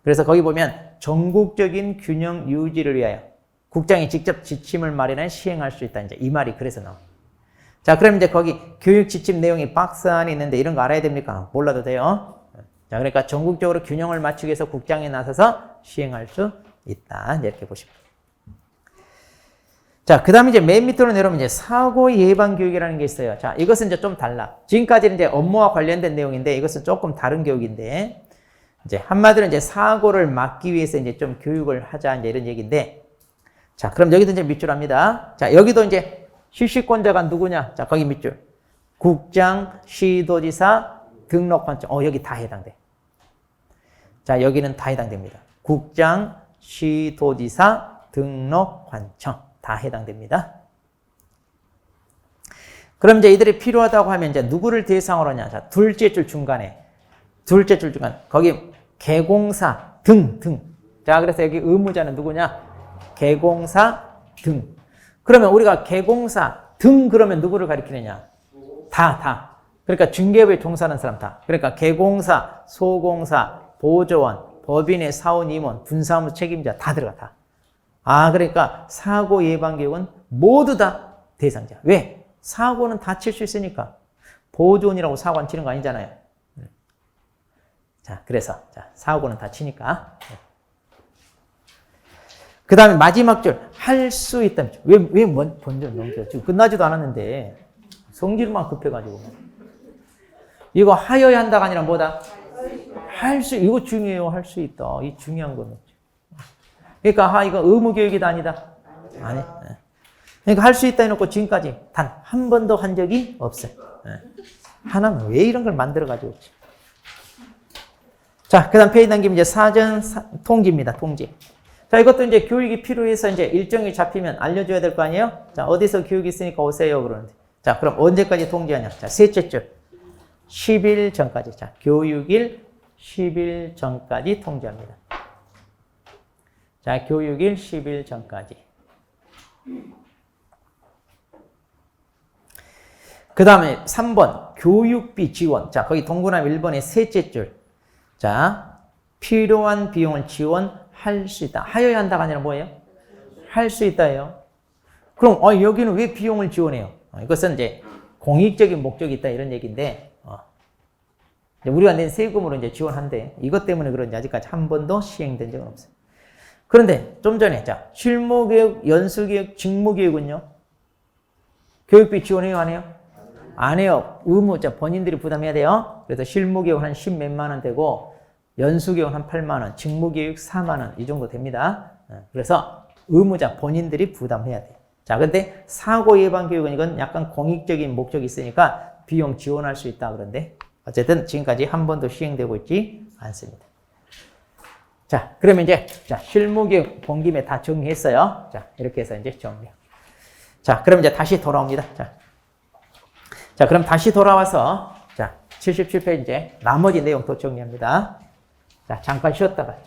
그래서 거기 보면 전국적인 균형 유지를 위하여 국장이 직접 지침을 마련해 시행할 수 있다. 이제 이 말이 그래서 나와. 자, 그럼 이제 거기 교육 지침 내용이 박스 안에 있는데 이런 거 알아야 됩니까? 몰라도 돼요. 자, 그러니까 전국적으로 균형을 맞추기 위해서 국장이 나서서 시행할 수 있다. 이렇게 보시면. 자, 그 다음에 이제 맨 밑으로 내려오면 이제 사고 예방 교육이라는 게 있어요. 자, 이것은 이제 좀 달라. 지금까지는 이제 업무와 관련된 내용인데 이것은 조금 다른 교육인데, 이제 한마디로 이제 사고를 막기 위해서 이제 좀 교육을 하자. 이제 이런 얘기인데, 자, 그럼 여기도 이제 밑줄 합니다. 자, 여기도 이제 실시권자가 누구냐? 자, 거기 밑줄. 국장, 시도지사, 등록관청. 여기 다 해당돼. 자, 여기는 다 해당됩니다. 국장, 시도지사, 등록관청. 다 해당됩니다. 그럼 이제 이들이 필요하다고 하면 이제 누구를 대상으로 하냐? 자, 둘째 줄 중간에. 둘째 줄 중간. 거기 개공사 등. 자, 그래서 여기 의무자는 누구냐? 개공사 등. 그러면 우리가 개공사 등 그러면 누구를 가리키느냐? 다. 그러니까 중개부에 종사하는 사람 다. 그러니까 개공사, 소공사, 보조원, 법인의 사원 임원, 분사무 책임자 다 들어가 다. 아, 그러니까 사고 예방 교육은 모두 다 대상자. 왜? 사고는 다칠 수 있으니까. 보존이라고 사고 안 치는 거 아니잖아요. 자, 그래서 자, 사고는 다치니까. 그 다음에 마지막 줄 할 수 있다. 왜 본전 넘겨? 지금 끝나지도 않았는데 성질만 급해가지고. 이거 하여야 한다가 아니라 뭐다? 이거 중요해요. 할 수 있다. 이 중요한 거는. 그러니까 이거 의무 교육이다 아니다? 아니. 그러니까 할 수 있다 해놓고 지금까지 단 한 번도 한 적이 없어요. 하나는 왜 이런 걸 만들어가지고. 자, 그 다음 페이지 당기면 이제 사전 통지입니다. 통지. 자, 이것도 이제 교육이 필요해서 이제 일정이 잡히면 알려줘야 될 거 아니에요? 자, 어디서 교육이 있으니까 오세요. 그러는데. 자, 그럼 언제까지 통지하냐? 자, 셋째 줄. 10일 전까지. 자, 교육일 10일 전까지 통지합니다. 자, 교육일 10일 전까지. 그 다음에 3번, 교육비 지원. 자, 거기 동그라미 1번의 셋째 줄. 자, 필요한 비용을 지원할 수 있다. 하여야 한다가 아니라 뭐예요? 할 수 있다예요. 그럼, 여기는 왜 비용을 지원해요? 이것은 이제 공익적인 목적이 있다 이런 얘기인데, 우리가 낸 세금으로 이제 지원한대. 이것 때문에 그런지 아직까지 한 번도 시행된 적은 없어요. 그런데 좀 전에, 자, 실무교육, 연수교육, 직무교육은요? 교육비 지원해요, 안 해요? 안 해요. 의무, 자, 본인들이 부담해야 돼요. 그래서 실무교육은 한 10 몇만 원 되고, 연수교육은 한 8만 원, 직무교육 4만 원, 이 정도 됩니다. 그래서 의무자 본인들이 부담해야 돼요. 자, 근데 사고 예방 교육은 이건 약간 공익적인 목적이 있으니까 비용 지원할 수 있다 그런데, 어쨌든 지금까지 한 번도 시행되고 있지 않습니다. 자, 그러면 이제, 자, 실무교육 본 김에 다 정리했어요. 자, 이렇게 해서 이제 정리. 자, 그럼 이제 다시 돌아옵니다. 자, 그럼 다시 돌아와서, 자, 77페이지 이제 나머지 내용 또 정리합니다. 자, 잠깐 쉬었다가,